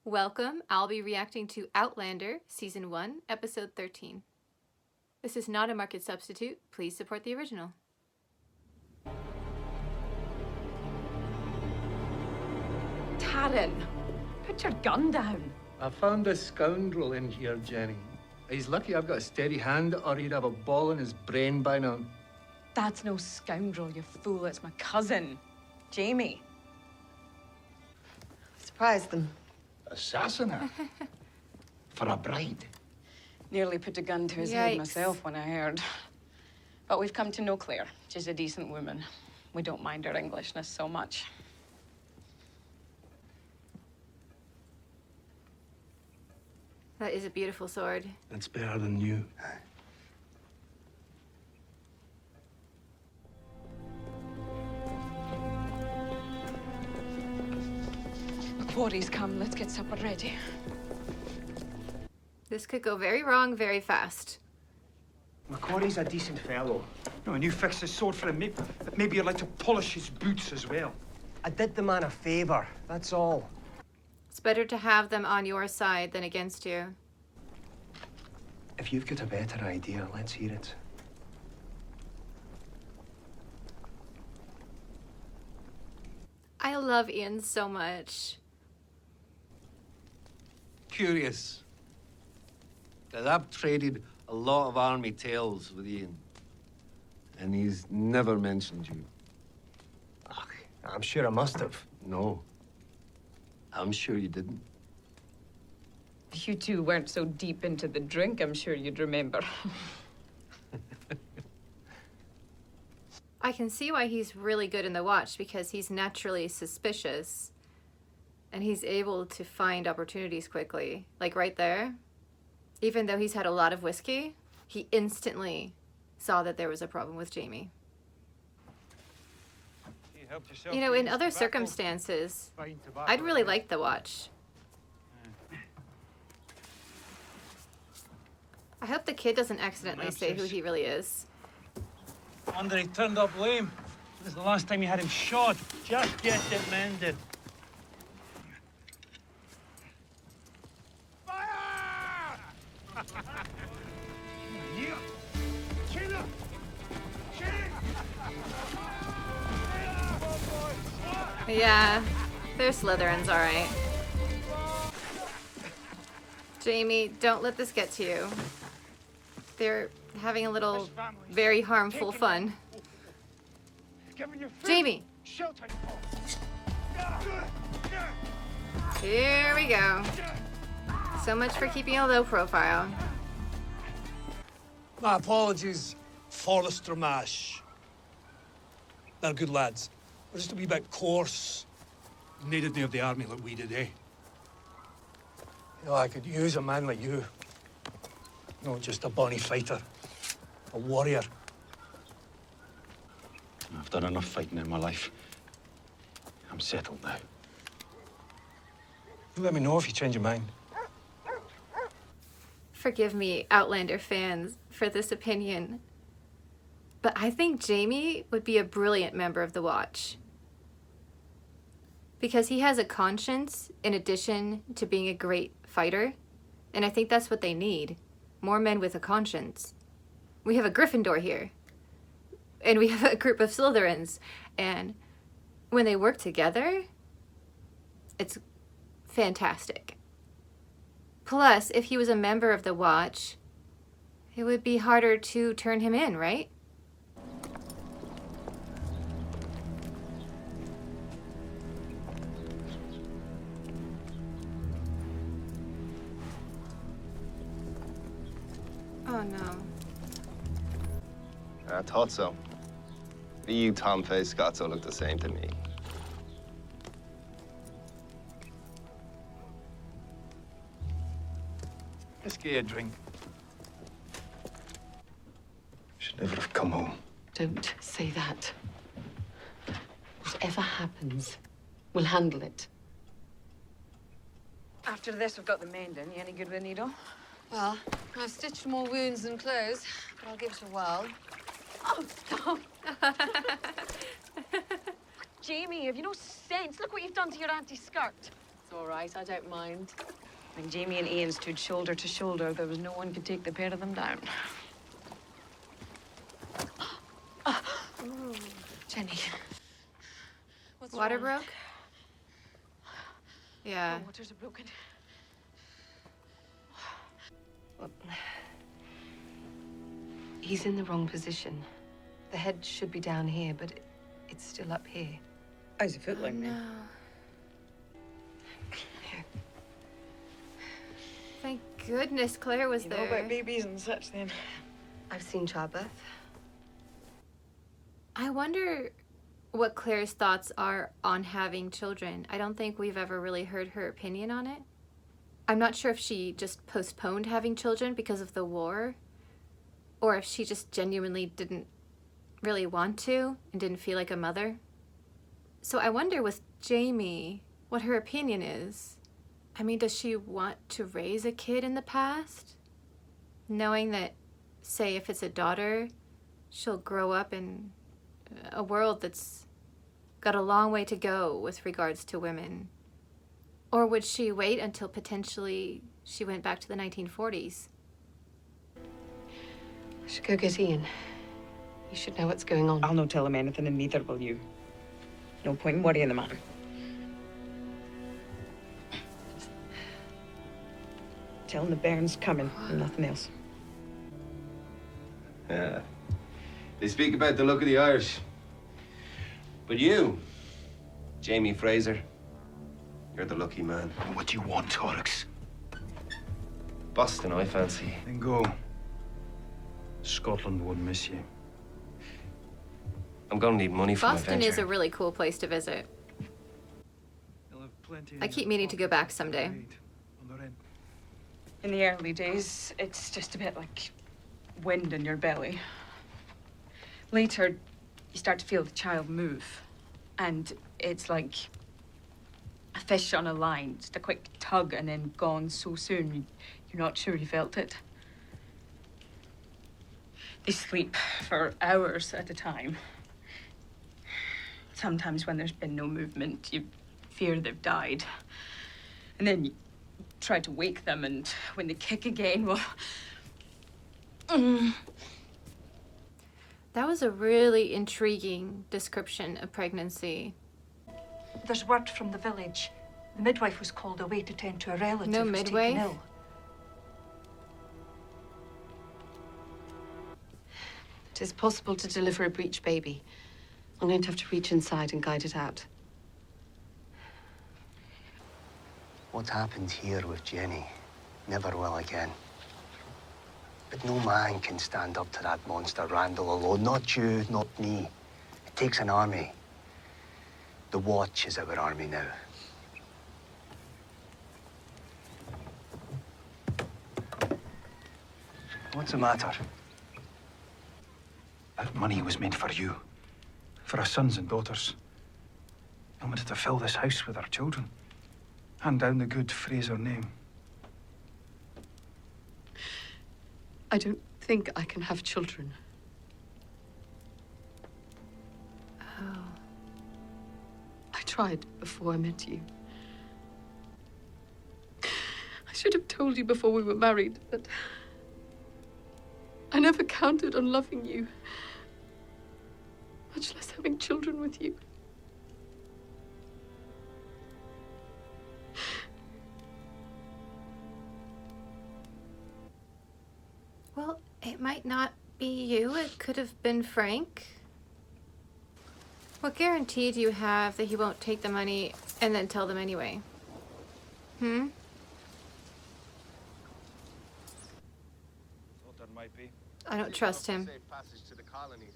Welcome, I'll be reacting to Outlander, Season 1, Episode 13. This is not a market substitute. Please support the original. Taryn, put your gun down. I found a scoundrel in here, Jenny. He's lucky I've got a steady hand, or he'd have a ball in his brain by now. That's no scoundrel, you fool. It's my cousin, Jamie. Surprise them. Assassin her? For a bride? Nearly put a gun to his head myself when I heard. But we've come to know Claire. She's a decent woman. We don't mind her Englishness so much. That is a beautiful sword. That's better than you. The quarry's come. Let's get supper ready. This could go very wrong very fast. Macquarie's a decent fellow. No, and you fixed his sword for him. Maybe you'd like to polish his boots as well. I did the man a favor, that's all. It's better to have them on your side than against you. If you've got a better idea, let's hear it. I love Ian so much. Curious. Because I've traded a lot of army tales with Ian. And he's never mentioned you. Ach, I'm sure I must have. No. I'm sure you didn't. If you two weren't so deep into the drink, I'm sure you'd remember. I can see why he's really good in the watch, because he's naturally suspicious. And he's able to find opportunities quickly. Like right there. Even though he's had a lot of whiskey, he instantly saw that there was a problem with Jamie. You know, in other circumstances, I'd really like the watch. I hope the kid doesn't accidentally say who he really is. Andre turned up lame. This is the last time you had him shot. Just get it mended. Yeah, they're Slytherins, all right. Jamie, don't let this get to you. They're having a little very harmful fun. Jamie! Here we go. So much for keeping a low profile. My apologies, Forrester Mash. They're good lads. We're just a wee bit coarse. Needed near the army like we did, eh? You know, I could use a man like you. Not just a bonny fighter. A warrior. I've done enough fighting in my life. I'm settled now. You let me know if you change your mind. Forgive me, Outlander fans, for this opinion. But I think Jamie would be a brilliant member of the Watch. Because he has a conscience in addition to being a great fighter. And I think that's what they need. More men with a conscience. We have a Gryffindor here. And we have a group of Slytherins. And when they work together, it's fantastic. Plus, if he was a member of the Watch, it would be harder to turn him in, right? Oh no. I thought so. You Tom-faced Scots all look the same to me. Let's get a drink. Should never have come home. Don't say that. Whatever happens, we'll handle it. After this, we've got the mending. You any good with a needle? Well, I've stitched more wounds than clothes, but I'll give it a whirl. Oh, stop! Jamie, have you no sense? Look what you've done to your auntie's skirt. It's all right, I don't mind. When Jamie and Ian stood shoulder to shoulder, there was no one could take the pair of them down. Jenny. What's Water wrong? broke? Yeah. The waters are broken. He's in the wrong position. The head should be down here, but it's still up here. How's the foot like, No. Thank goodness Claire was You there. know about babies and such, then? I've seen childbirth. I wonder what Claire's thoughts are on having children. I don't think we've ever really heard her opinion on it. I'm not sure if she just postponed having children because of the war, or if she just genuinely didn't really want to and didn't feel like a mother. So I wonder with Jamie what her opinion is. I mean, does she want to raise a kid in the past? Knowing that, say, if it's a daughter, she'll grow up in a world that's got a long way to go with regards to women. Or would she wait until potentially she went back to the 1940s? I should go get Ian. You should know what's going on. I'll not tell him anything, and neither will you. No point in worrying the man. Tell him the bairn's coming, and nothing else. Yeah. They speak about the look of the Irish. But you, Jamie Fraser, you're the lucky man. What do you want, Oryx? Boston, I fancy. Then go. Scotland won't miss you. I'm gonna need money for my Boston venture. is a really cool place to visit. I keep meaning to go back someday. In the early days, it's just a bit like wind in your belly. Later, you start to feel the child move. And it's like a fish on a line, just a quick tug and then gone so soon, you're not sure you felt it. They sleep for hours at a time. Sometimes when there's been no movement, you fear they've died. And then you try to wake them, and when they kick again, well... That was a really intriguing description of pregnancy. There's word from the village. The midwife was called away to tend to a relative No who's midwife? taken ill. It is possible to deliver a breech baby. I'm going to have to reach inside and guide it out. What happened here with Jenny never will again. But no man can stand up to that monster Randall alone. Not you, not me. It takes an army. The Watch is our army now. What's the matter? That money was meant for you. For our sons and daughters. I wanted to fill this house with our children. Hand down the good Fraser name. I don't think I can have children. Oh. I tried before I met you. I should have told you before we were married, but I never counted on loving you, much less having children with you. Well, it might not be you. It could have been Frank. What guarantee do you have that he won't take the money and then tell them anyway? Hmm? Thought there might be. I don't trust him. Safe passage to the colonies.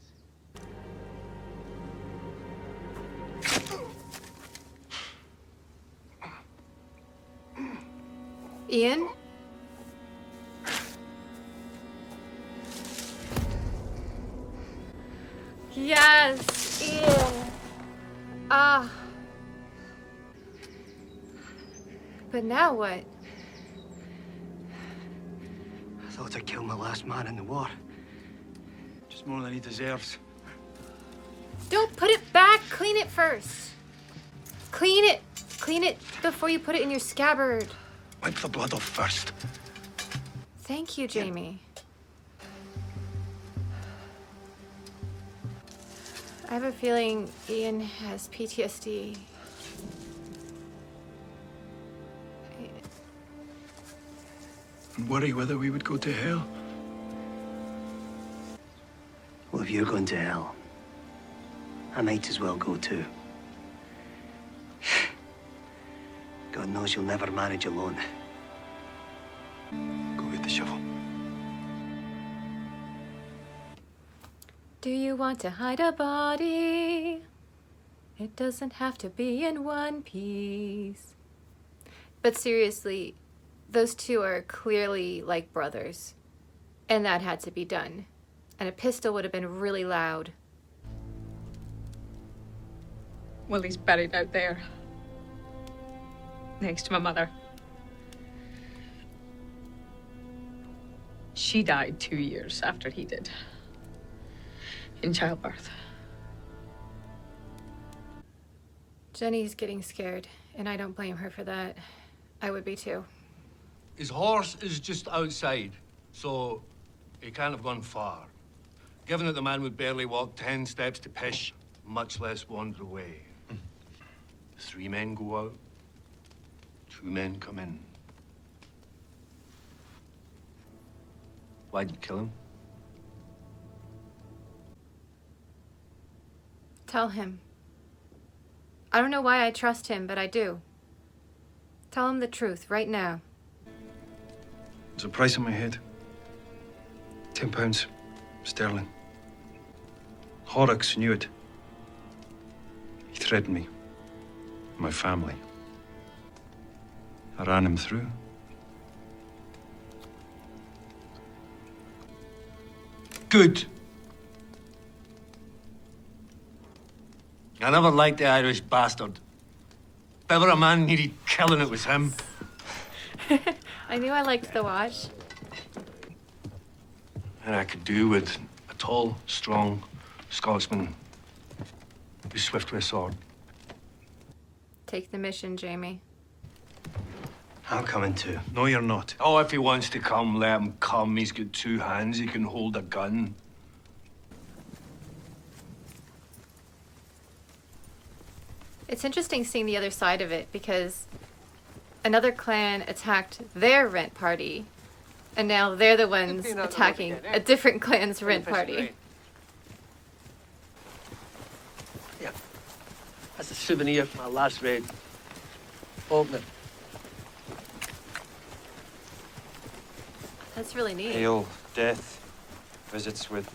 Ian? Yes, Ian. Ah. But now what? I thought I killed my last man in the war. Just more than he deserves. Don't put it back. Clean it first. Clean it. Clean it before you put it in your scabbard. Wipe the blood off first. Thank you, Jamie. I have a feeling Ian has PTSD. And worry whether we would go to hell. Well, if you're going to hell, I might as well go too. God knows you'll never manage alone. Go get the shovel. Do you want to hide a body? It doesn't have to be in one piece. But seriously, those two are clearly like brothers. And that had to be done. And a pistol would have been really loud. Well, he's buried out there. Next to my mother. She died 2 years after he did. In childbirth. Jenny's getting scared, and I don't blame her for that. I would be too. His horse is just outside, so he can't have gone far. Given that the man would barely walk 10 steps to pish, much less wander away. 3 men go out, 2 men come in. Why'd you kill him? Tell him. I don't know why I trust him, but I do. Tell him the truth right now. There's a price on my head. £10 sterling. Horrocks knew it. He threatened me. My family. I ran him through. Good. I never liked the Irish bastard. If ever a man needed killing, it was him. I knew I liked the watch. And I could do with a tall, strong Scotsman who's swift with a sword. Take the mission, Jamie. I'm coming too. No, you're not. Oh, if he wants to come, let him come. He's got 2 hands. He can hold a gun. It's interesting seeing the other side of it because another clan attacked their rent party, and now they're the ones attacking a different clan's rent party. Yeah. That's a souvenir from my last raid. Open it. That's really neat. Pale death visits with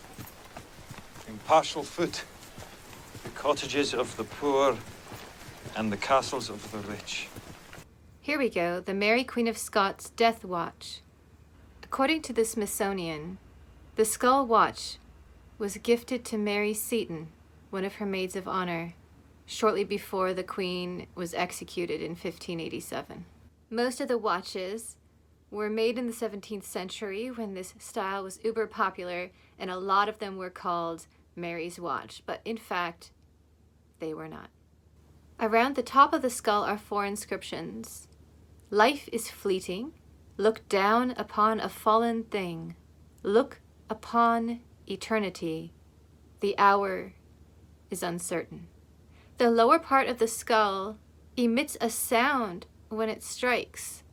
impartial foot the cottages of the poor and the castles of the rich. Here we go, the Mary Queen of Scots Death Watch. According to the Smithsonian, the Skull Watch was gifted to Mary Seton, one of her maids of honor, shortly before the Queen was executed in 1587. Most of the watches were made in the 17th century when this style was uber popular, and a lot of them were called Mary's Watch, but in fact, they were not. Around the top of the skull are 4 inscriptions. Life is fleeting. Look down upon a fallen thing. Look upon eternity. The hour is uncertain. The lower part of the skull emits a sound when it strikes.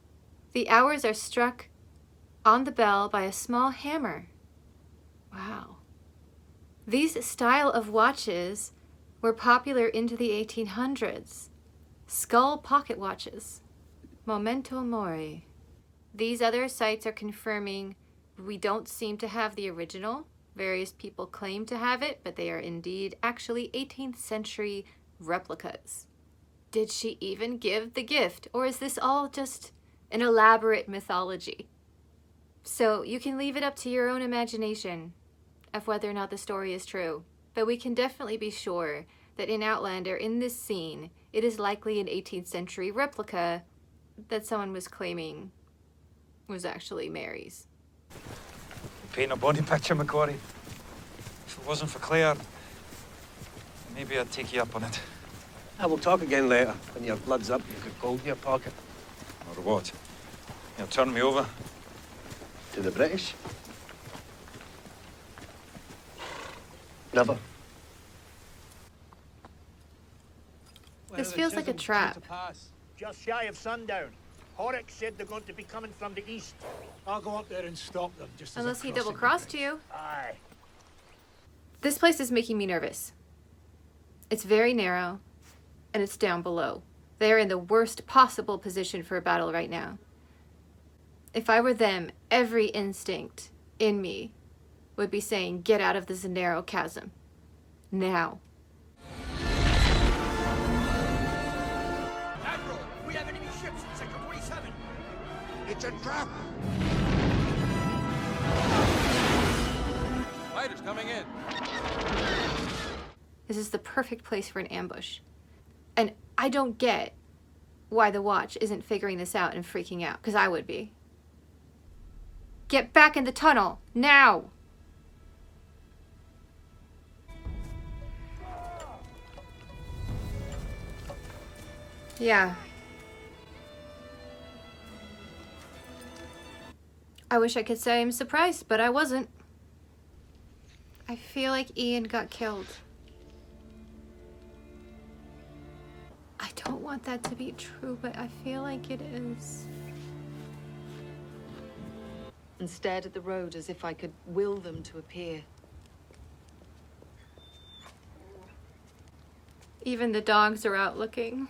The hours are struck on the bell by a small hammer. Wow. These style of watches were popular into the 1800s. Skull pocket watches. Memento mori. These other sites are confirming we don't seem to have the original. Various people claim to have it, but they are indeed actually 18th century replicas. Did she even give the gift, or is this all just an elaborate mythology? So you can leave it up to your own imagination of whether or not the story is true. But we can definitely be sure that in Outlander, in this scene, it is likely an 18th century replica that someone was claiming was actually Mary's. Paint a body picture, Macquarie. If it wasn't for Claire, maybe I'd take you up on it. We'll talk again later, when your blood's up and you've got gold in your pocket. Or what? You'll turn me over? To the British? Never. This feels like a trap. Just shy of sundown. Horrocks said they're going to be coming from the east. I'll go up there and stop them just Unless he double-crossed you. Aye. This place is making me nervous. It's very narrow, and it's down below. They're in the worst possible position for a battle right now. If I were them, every instinct in me would be saying, get out of this narrow chasm. Now. Admiral, we have enemy ships in Sector 47. It's a trap! Fighters coming in. This is the perfect place for an ambush. And I don't get why the Watch isn't figuring this out and freaking out, because I would be. Get back in the tunnel, now! Yeah. I wish I could say I'm surprised, but I wasn't. I feel like Ian got killed. I don't want that to be true, but I feel like it is. And stared at the road as if I could will them to appear. Even the dogs are out looking.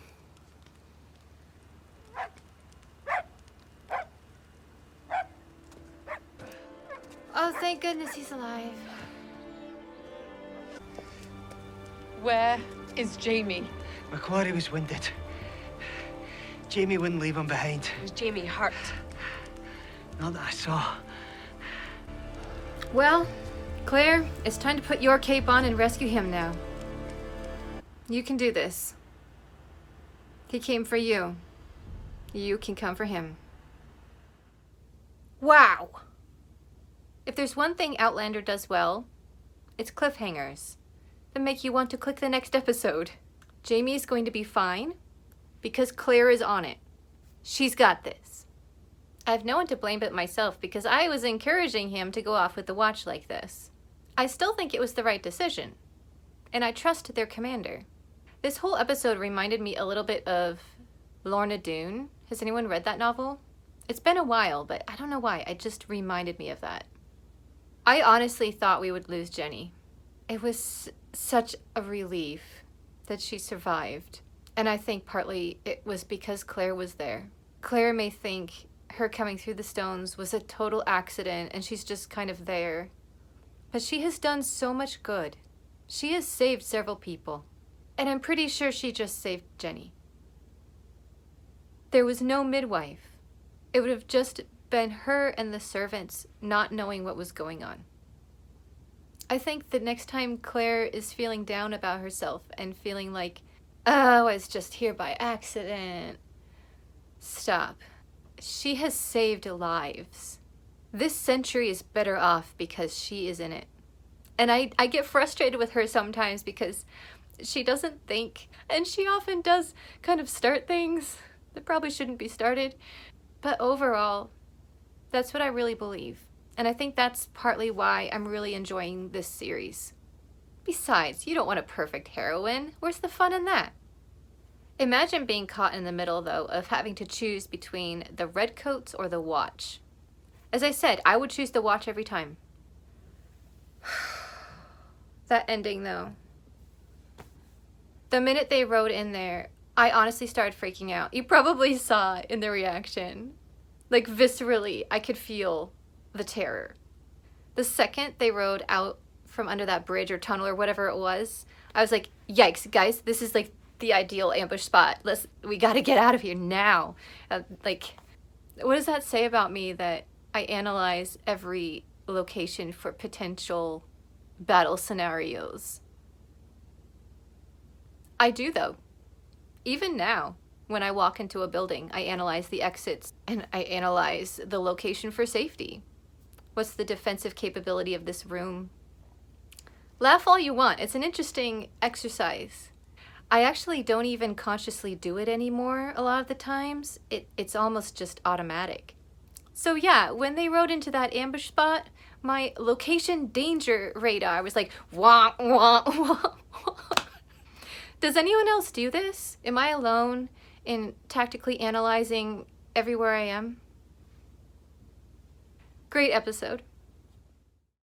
Oh, thank goodness he's alive. Where is Jamie? Macquarie was wounded. Jamie wouldn't leave him behind. Was Jamie hurt? Not that I saw. Well, Claire, it's time to put your cape on and rescue him now. You can do this. He came for you. You can come for him. Wow! If there's one thing Outlander does well, it's cliffhangers that make you want to click the next episode. Jamie is going to be fine because Claire is on it. She's got this. I have no one to blame but myself because I was encouraging him to go off with the Watch like this. I still think it was the right decision, and I trust their commander. This whole episode reminded me a little bit of Lorna Doone. Has anyone read that novel? It's been a while, but I don't know why. It just reminded me of that. I honestly thought we would lose Jenny. It was such a relief that she survived. And I think partly it was because Claire was there. Claire may think her coming through the stones was a total accident and she's just kind of there. But she has done so much good. She has saved several people. And I'm pretty sure she just saved Jenny. There was no midwife. It would have just been her and the servants not knowing what was going on. I think the next time Claire is feeling down about herself and feeling like, oh, I was just here by accident. Stop. She has saved lives. This century is better off because she is in it. And I get frustrated with her sometimes because she doesn't think, and she often does kind of start things that probably shouldn't be started. But overall, that's what I really believe. And I think that's partly why I'm really enjoying this series. Besides, you don't want a perfect heroine. Where's the fun in that? Imagine being caught in the middle, though, of having to choose between the Redcoats or the Watch. As I said, I would choose the Watch every time. That ending, though. The minute they rode in there, I honestly started freaking out. You probably saw in the reaction. Like, viscerally, I could feel the terror. The second they rode out from under that bridge or tunnel or whatever it was, I was like, yikes, guys, this is like the ideal ambush spot. We gotta get out of here now. Like, what does that say about me that I analyze every location for potential battle scenarios? I do, though. Even now, when I walk into a building, I analyze the exits and I analyze the location for safety. What's the defensive capability of this room? Laugh all you want. It's an interesting exercise. I actually don't even consciously do it anymore a lot of the times. It's almost just automatic. So yeah, when they rode into that ambush spot, my location danger radar was like, wah, wah, wah, wah. Does anyone else do this? Am I alone in tactically analyzing everywhere I am? Great episode.